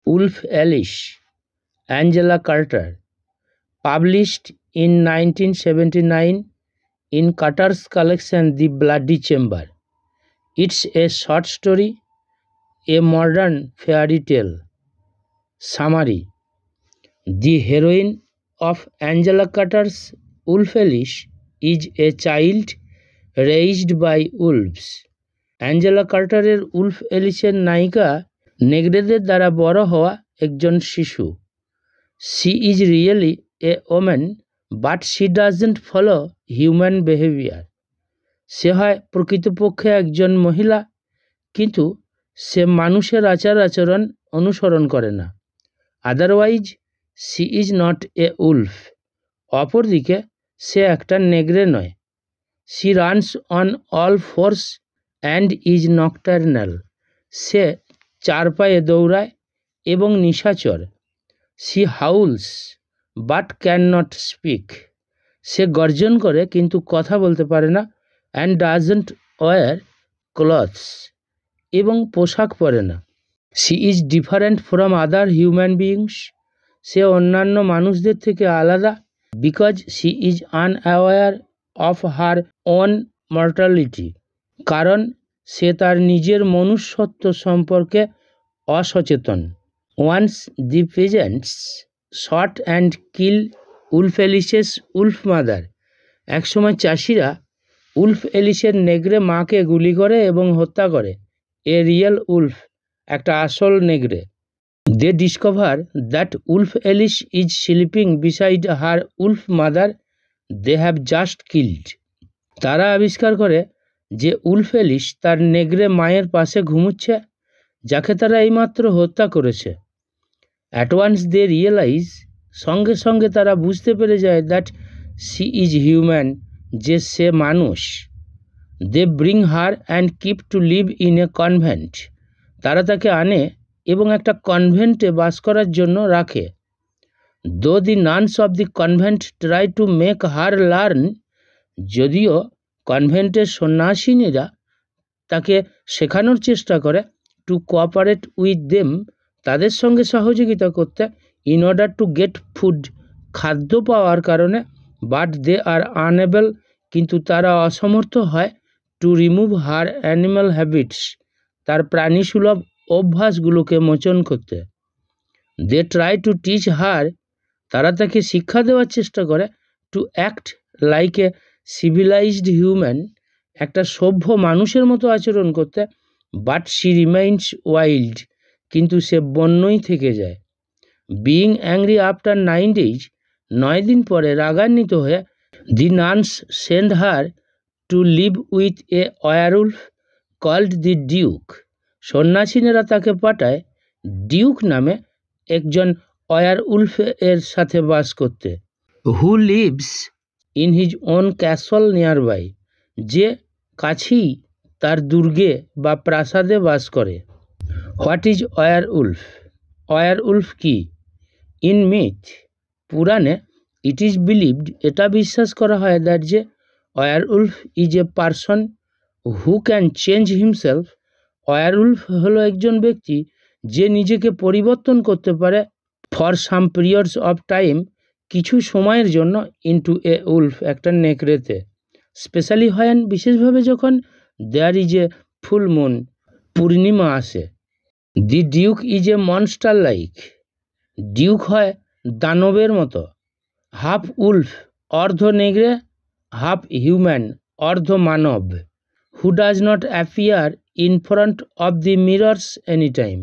Ulf Ellis, Angela Carter, published in 1979 in Carter's collection The Bloody Chamber. It's a short story, a modern fairy tale. Summary: the heroine of Angela Carter's Ulf Ellis is a child raised by wolves. Angela কার্টারের Wolf এলিসের নায়িকা নেগ্রেদের দ্বারা বড় হওয়া একজন শিশু। She is really a woman, but she doesn't follow human behavior. সে হয় প্রকৃতপক্ষে একজন মহিলা, কিন্তু সে মানুষের আচার আচরণ অনুসরণ করে না। Otherwise, she is not a wolf. অপরদিকে সে একটা নেগ্রে নয়। She runs on all fours and is nocturnal. সে চার পায়ে দৌড়ায় এবং নিশাচর। She howls but cannot speak. সে গর্জন করে কিন্তু কথা বলতে পারে না। and doesn't wear clothes. এবং পোশাক পরে না। She is different from other human beings. সে অন্যান্য মানুষদের থেকে আলাদা because she is unaware of her own mortality. কারণ সে তার নিজের মনুষ্যত্ব সম্পর্কে অসচেতন। Once the peasants shot and killed Ulf Ellis's wolf mother. একসময় চাষিরা উলফ এলিসের নেগ্রে মাকে গুলি করে এবং হত্যা করে। এ রিয়েল উলফ, একটা আসল Negre. They discover that Ulf Ellis is sleeping beside her wolf mother they have just killed. তারা আবিষ্কার করে যে উলফ এলিস তার নেগ্রে মায়ের পাশে ঘুমুচ্ছে, যাকে তারা এইমাত্র হত্যা করেছে। At once they realize, সঙ্গে সঙ্গে তারা বুঝতে পেরে যায় that she is human, যে সে মানুষ। They bring her and keep to live in a convent. তারা তাকে আনে এবং একটা কনভেন্টে বাস করার জন্য রাখে। Though the nuns of the convent try to make her learn, যদিও কনভেন্টের সন্ন্যাসিনীরা তাকে শেখানোর চেষ্টা করে to cooperate with them, তাদের সঙ্গে সহযোগিতা করতে, in order to get food, খাদ্য পাওয়ার কারণে, but they are unable, কিন্তু তারা অসমর্থ হয় to remove her animal habits, তার প্রাণীসুলভ অভ্যাসগুলোকে মোচন করতে। They try to teach her, তারা তাকে শিক্ষা দেওয়ার চেষ্টা করে to act like a civilized human, একটা সভ্য মানুষের মতো আচরণ করতে, but she remains wild, কিন্তু সে বন্যই থেকে যায়। Being angry after 9 days, 9 দিন পরে রাগান্বিত হয়ে, the nuns send her to live with a werewolf called the Duke. সন্ন্যাসিনীরা তাকে পাঠায় ডিউক নামে একজন ওয়ারউলফ এর সাথে বাস করতে। Who lives in his own castle nearby, যে কাছেই তার দুর্গে বা প্রাসাদে বাস করে। What is werewolf? werewolf কি? In myth, পুরাণে, it is believed, এটা বিশ্বাস করা হয় that যে werewolf is a person who can change himself. werewolf হলো একজন ব্যক্তি যে নিজেকে পরিবর্তন করতে পারে for some periods of time, কিছু সময়ের জন্য, into a wolf, একটা নেকড়েতে। স্পেশালি হয় বিশেষভাবে যখন there is a full moon, পূর্ণিমা আসে। The Duke is a monster like, Duke হয় দানবের মতো। হাফ উলফ, অর্ধ নেগড়ে, হাফ হিউম্যান, অর্ধ মানব। Who does not appear in front of the mirrors anytime,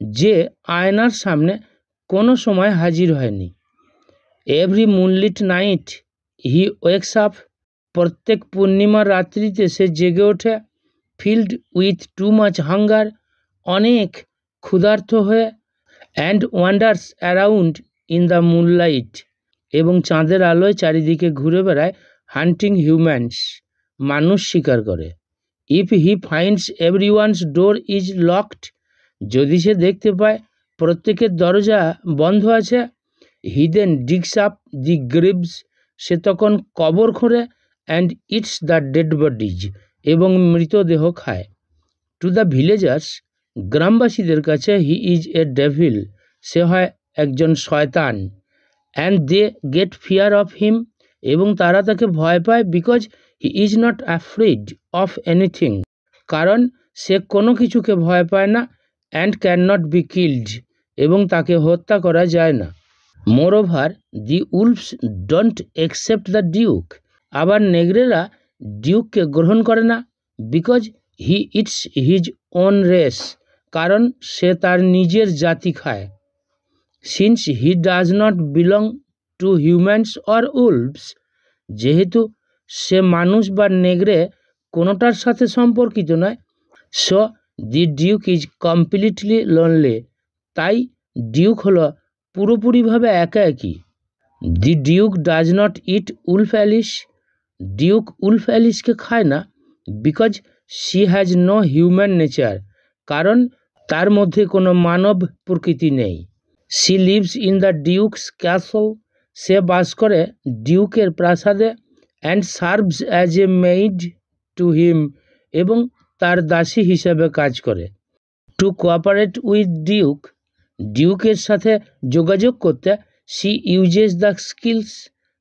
যে আয়নার সামনে কোনো সময় হাজির হয়নি। Every moonlit night he wakes up, প্রত্যেক পূর্ণিমার রাত্রিতে সে জেগে ওঠে। Filled with too much hunger, অনেক ক্ষুধার্ত হয়ে। And wanders around in the moonlight, এবং চাঁদের আলোয় চারিদিকে ঘুরে বেড়ায়। Hunting humans, মানুষ শিকার করে। If he finds everyone's door is locked, যদি সে দেখতে পায় প্রত্যেকের দরজা বন্ধ আছে। He then digs up the graves, সে তখন কবর খোঁড়ে। And eats the dead bodies, এবং মৃতদেহ খায়। To the villagers, গ্রামবাসীদের কাছে হি ইজ এ ডেভিল, সে হয় একজন শয়তান। And they get fear of him, এবং তারা তাকে ভয় পায়, because he is not afraid of anything, কারণ সে কোনো কিছুকে ভয় পায় না। And can not be killed, এবং তাকে হত্যা করা যায় না। Moreover the wolves don't accept the duke, আবার নেগরেরা ডিউককে গ্রহণ করে না, because he it's his own race, কারণ সে তার নিজের জাতি খায়। Since he does not belong to humans or wolves, যেহেতু সে মানুষ বা নেগরে কোনোটার সাথে সম্পর্কিত নয়, so the duke is completely lonely, তাই ডিউক হলো পুরোপুরিভাবে একা একই। The duke does not eat Wolf Alice, duke Wolf অ্যালিসকে খায় না, because she has no human nature, কারণ তার মধ্যে কোনো মানব প্রকৃতি নেই। She lives in the duke's castle, সে বাস করে ডিউকের প্রাসাদে। And serves as a maid to him, এবং তার দাসী হিসেবে কাজ করে। টু কোঅপারেট উইথ ডিউক, ডিউকের সাথে যোগাযোগ করতে শি ইউজেস দ্য স্কিলস,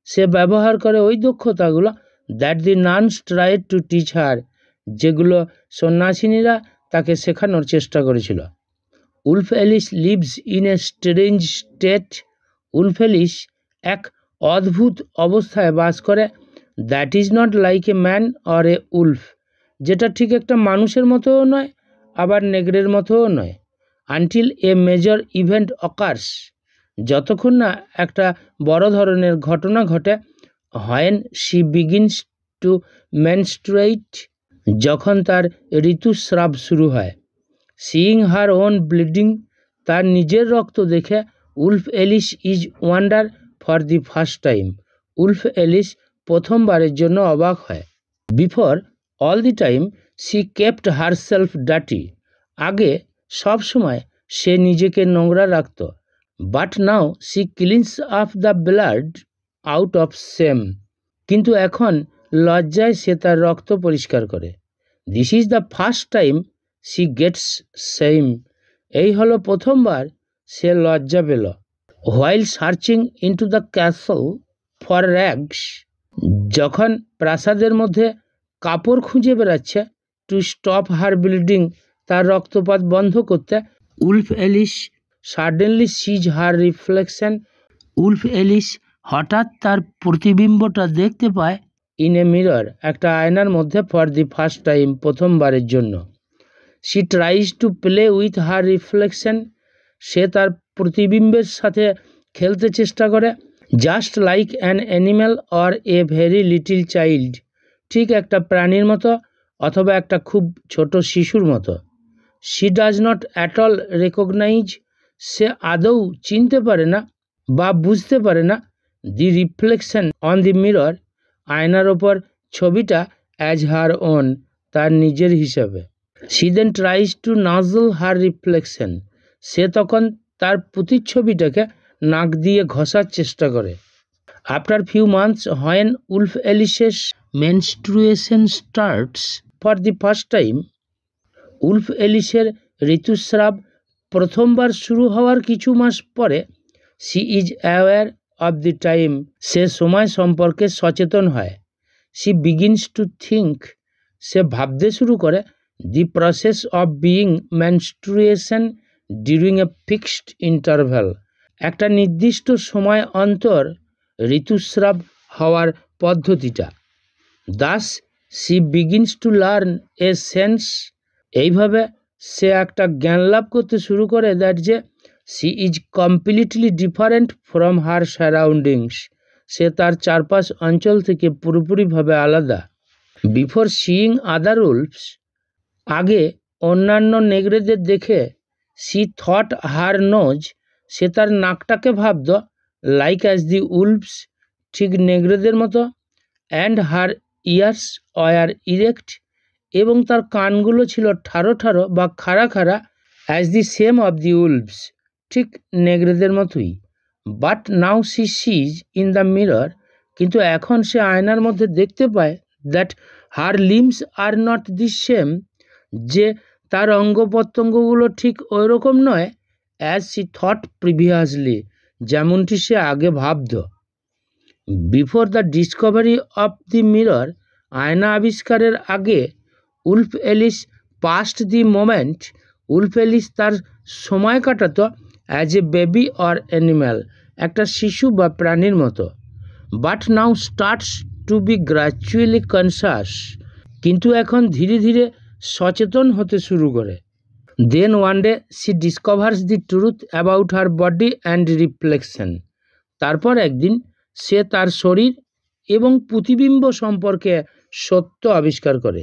সে ব্যবহার করে ওই দক্ষতাগুলো that the nuns tried to teach her, যেগুলো সন্ন্যাসিনীরা তাকে শেখানোর চেষ্টা করেছিল। Wolf Alice lives in a strange state, Wolf Alice এক অদ্ভুত অবস্থায় বাস করে। That is not like a man or a wolf, যেটা ঠিক একটা মানুষের মতোও নয়, আবার নেগরের মতোও নয়। Until a major event occurs, যতক্ষণ না একটা বড় ধরনের ঘটনা ঘটে। হোয়েন শি বিগিনস টু মেনস্ট্রুয়েট, যখন তার ঋতুস্রাব শুরু হয়। সিইং হার ওন ব্লিডিং, তার নিজের রক্ত দেখে Wolf Alice is wonder for the first time, Wolf Alice প্রথমবারের জন্য অবাক হয়। Before all the time she kept herself dirty, আগে সব সময় সে নিজেকে নোংরা রাখত। But now she cleans up the blood out of shame, কিন্তু এখন লজ্জায় সে তার রক্ত পরিষ্কার করে। This is the first time she gets shame, এই হলো প্রথমবার সে লজ্জা পেল। While searching into the castle for rags, যখন প্রাসাদের মধ্যে কাপড় খুঁজে বেড়াচ্ছে, টু স্টপ হার ব্লিডিং, তার রক্তপাত বন্ধ করতে। উলফ অ্যালিস সাডেনলি সিজ হার রিফ্লেকশন, উলফ অ্যালিস হঠাৎ তার প্রতিবিম্বটা দেখতে পায়। ইন এ মিরর, একটা আয়নার মধ্যে, ফর দি ফার্স্ট টাইম, প্রথমবারের জন্য। She tries to play with her reflection, সে তার প্রতিবিম্বের সাথে খেলতে চেষ্টা করে। Just like an animal or a very little child, ঠিক একটা প্রাণীর মতো অথবা একটা খুব ছোট শিশুর মতো। She does not at all recognise, সে আদৌ চিনতে পারে না বা বুঝতে পারে না। The reflection on the mirror, আয়নার ওপর ছবিটা, অ্যাজ হার ওন, তার নিজের হিসাবে। She then tries to nuzzle her reflection, সে তখন তার প্রতিচ্ছবিটাকে নাক দিয়ে ঘষার চেষ্টা করে। After few months, when wolf Alice's menstruation starts for the first time, wolf অ্যালিসের ঋতুস্রাব প্রথমবার শুরু হওয়ার কিছু মাস পরে। She is aware of the time, সে সময় সম্পর্কে সচেতন হয়। শি বিগিনস টু থিঙ্ক, সে ভাবতে শুরু করে। The process of being menstruation during a fixed interval, একটা নির্দিষ্ট সময় অন্তর ঋতুস্রাব হওয়ার পদ্ধতিটা। Thus she begins to learn a sense, এইভাবে সে একটা জ্ঞান লাভ করতে শুরু করে। দ্যাট যে she is completely different from her surroundings, সে তার চারপাশ অঞ্চল থেকে পুরোপুরিভাবে আলাদা। বিফোর সিইং আদার উলফস, আগে অন্যান্য নেগরেদের দেখে, শি থট হার নোজ, সে তার নাকটাকে ভাবত, লাইক অ্যাজ দি উলফস, ঠিক নেগরেদের মতো। And her ears were erect, এবং তার কানগুলো ছিল ঠাড়ো ঠাড়ো বা খাড়া খাড়া, as the same of the wolves, ঠিক নেগরেদের মতোই। But now she sees in the mirror, কিন্তু এখন সে আয়নার মধ্যে দেখতে পায়, that her limbs are not the same, যে তার অঙ্গ প্রত্যঙ্গগুলো ঠিক ওই রকম নয় অ্যাজ শি থট প্রিভিয়াসলি, যেমনটি সে আগে ভাবত। Before the discovery of the mirror, আয়না আবিষ্কারের আগে, wolf Alice past the moment, wolf Alice তার সময় কাটাতো as a baby or animal, একটা শিশু বা প্রাণীর মতো। But now starts to be gradually conscious, কিন্তু এখন ধীরে ধীরে সচেতন হতে শুরু করে। Then one day she discovers the truth about her body and reflection, তারপর একদিন সে তার শরীর এবং প্রতিবিম্ব সম্পর্কে সত্য আবিষ্কার করে।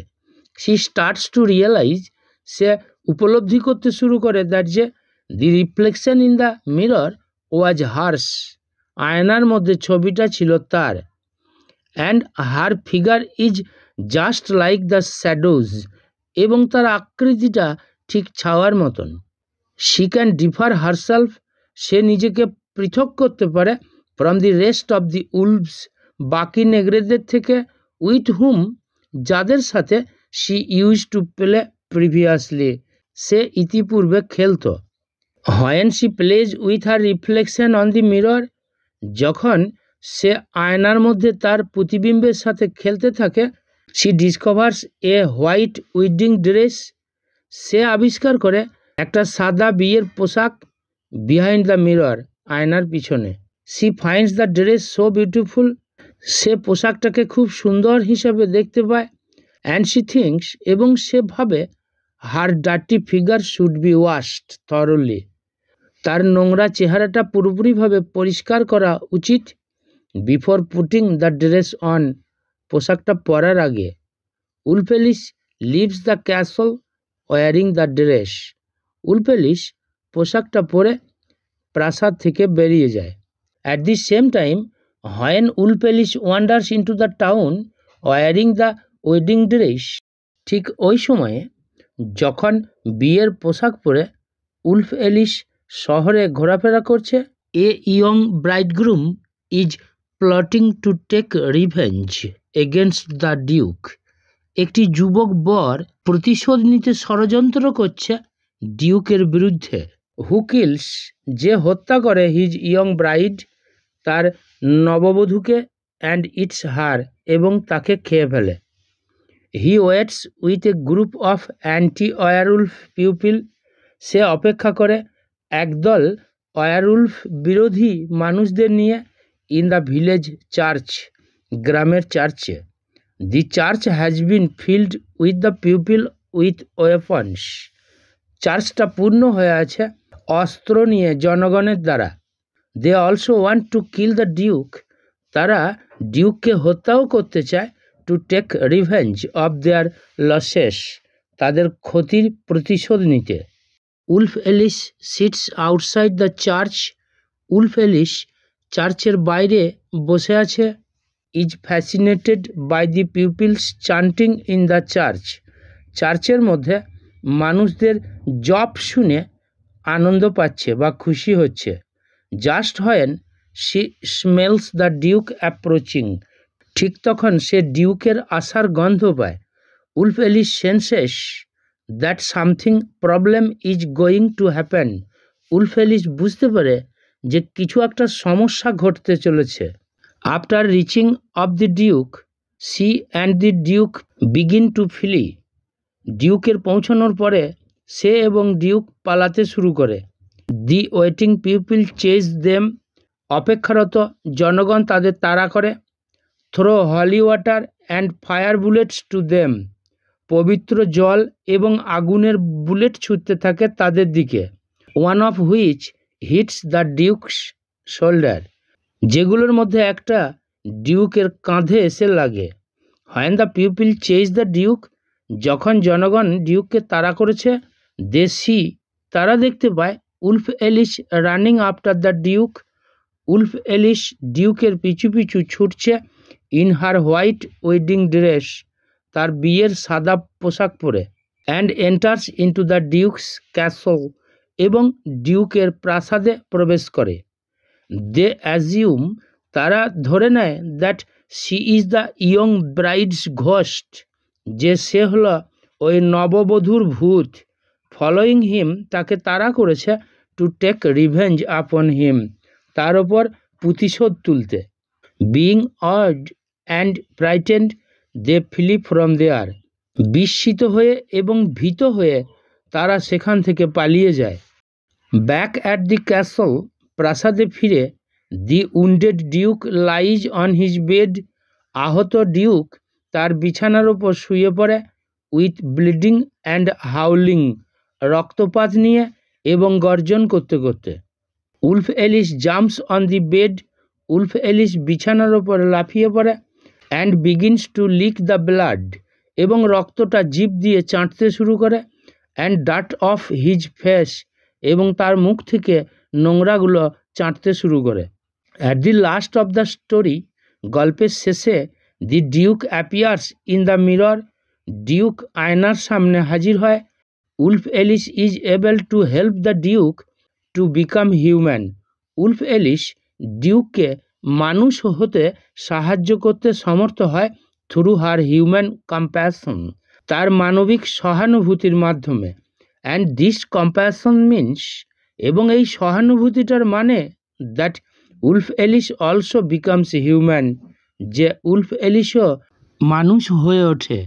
শি স্টার্টস টু রিয়েলাইজ, সে উপলব্ধি করতে শুরু করে দ্যাট যে the reflection in the mirror was hers, আয়নার মধ্যে ছবিটা ছিল তার। And her figure is just like the shadows, এবং তার আকৃতিটা ঠিক ছাওয়ার মতন। শি ক্যান ডিফার হারসেলফ, সে নিজেকে পৃথক করতে পারে from the rest of the wolves, বাকি নেগড়েদের থেকে, উইথ হুম, যাদের সাথে she use to play previously, সে ইতিপূর্বে খেলত। When she plays with her reflection on the mirror, যখন সে আয়নার মধ্যে তার প্রতিবিম্বের সাথে খেলতে থাকে, she discovers a white wedding dress, সে আবিষ্কার করে একটা সাদা বিয়ের পোশাক বিহাইন্ড দ্য মিরর, আয়নার পিছনে। She finds the dress so beautiful, সে পোশাকটাকে খুব সুন্দর হিসাবে দেখতে পায়। অ্যান্ড শি থিঙ্কস, এবং সে ভাবে, her dirty figure should be washed thoroughly, তার নোংরা চেহারাটা পুরোপুরিভাবে পরিষ্কার করা উচিত। Before putting the dress on, পোশাকটা পরার আগে। Wolf Alice leaves the castle wearing the dress, wolf Alice পোশাকটা পরে প্রাসাদ থেকে বেরিয়ে যায়। At the same time, when wolf Alice wanders into the town wearing the wedding dress, ঠিক ওই সময়ে যখন বিয়ের পোশাক পরে উলফ এলিস শহরে ঘোরাফেরা করছে, a young bridegroom is plotting to take revenge against the duke, একটি যুবক বর প্রতিশোধ নিতে ষড়যন্ত্র করছে ডিউকের বিরুদ্ধে। হু কিলস, যে হত্যা করে, হিজ ইয়ং ব্রাইড, তার নববধূকে, অ্যান্ড ইটস হার, এবং তাকে খেয়ে ফেলে। He waits with a group of anti werewolf pupil, সে অপেক্ষা করে একদল ওয়ারউলফ বিরোধী মানুষদের নিয়ে, ইন দ্য ভিলেজ চার্চ, গ্রামের চার্চে। The church has been filled with the pupil with weapons, চার্চটা পূর্ণ হয়ে আছে অস্ত্র নিয়ে জনগণের দ্বারা। They also want to kill the duke, তারা ডিউককে হত্যাও করতে চায়। To take revenge of their losses, তাদের ক্ষতির প্রতিশোধ নিতে। Wolf Alice sits outside the church, wolf Alice চার্চের বাইরে বসে আছে। Is fascinated by the pupils chanting in the church, চার্চের মধ্যে মানুষদের জপ শুনে আনন্দ পাচ্ছে বা খুশি হচ্ছে। Just when she smells the duke approaching, ঠিক তখন সে ডিউকের আসার গন্ধ পায়। Wolf Alice senses that something problem is going to happen, wolf Alice বুঝতে পারে যে কিছু একটা সমস্যা ঘটতে চলেছে। After reaching of the duke, she and the duke begin to flee, ডিউকের পৌঁছানোর পরে সে এবং ডিউক পালাতে শুরু করে। The waiting people chase them, অপেক্ষারত জনগণ তাদের তাড়া করে। Throw Holi water and fire bullets to them, পবিত্র জল এবং আগুনের বুলেট ছুটতে থাকে তাদের দিকে। One of which hits the duke's shoulder, যেগুলোর মধ্যে একটা ডিউকের কাঁধে এসে লাগে। When the people chase the duke, যখন জনগণ ডিউককে তাড়া করেছে, দে সি, তারা দেখতে পায়, wolf Alice running after the duke, wolf Alice ডিউকের পিছু পিছু ছুটছে। In her white wedding dress, তার বিয়ের সাদা পোশাক পরে। And enters into the duke's castle, এবং ডিউকের প্রাসাদে প্রবেশ করে। দে অ্যাজিউম, তারা ধরে নেয়, that she is the young brides ghost, যে সে হলো ওই নববধূর ভূত। ফলোয়িং হিম তাকে তাড়া করেছে টু টেক রিভেঞ্জ আপন হিম তার ওপর প্রতিশোধ তুলতে। Being awed and frightened they flee from there, বিস্মিত হয়ে এবং ভীত হয়ে তারা সেখান থেকে পালিয়ে যায়। ব্যাক অ্যাট দি ক্যাসল, প্রাসাদে ফিরে the wounded Duke lies on his bed, আহত ডিউক তার বিছানার ওপর শুয়ে পড়ে। উইথ ব্লিডিং অ্যান্ড হাউলিং, রক্তপাত নিয়ে এবং গর্জন করতে করতে। Wolf Alice jumps on the bed, wolf Alice বিছানার ওপর লাফিয়ে পড়ে। And begins to lick the blood, এবং রক্তটা জিভ দিয়ে চাটতে শুরু করে। অ্যান্ড ডাট অফ হিজ ফেস, এবং তার মুখ থেকে নোংরাগুলো চাটতে শুরু করে। At the last of the story, গল্পের শেষে the duke appears in the mirror, duke আয়নার সামনে হাজির হয়। Wolf Alice is able to help the duke to become human, Wolf Alice ডিউককে মানুষ হতে সাহায্য করতে সমর্থ হয় থ্রু হার হিউম্যান কম্প্যাশন, তার মানবিক সহানুভূতির মাধ্যমে। অ্যান্ড দিস কম্প্যাশন মিনস, এবং এই সহানুভূতিটার মানে that wolf Alice also becomes human, যে উলফ এলিসও মানুষ হয়ে ওঠে।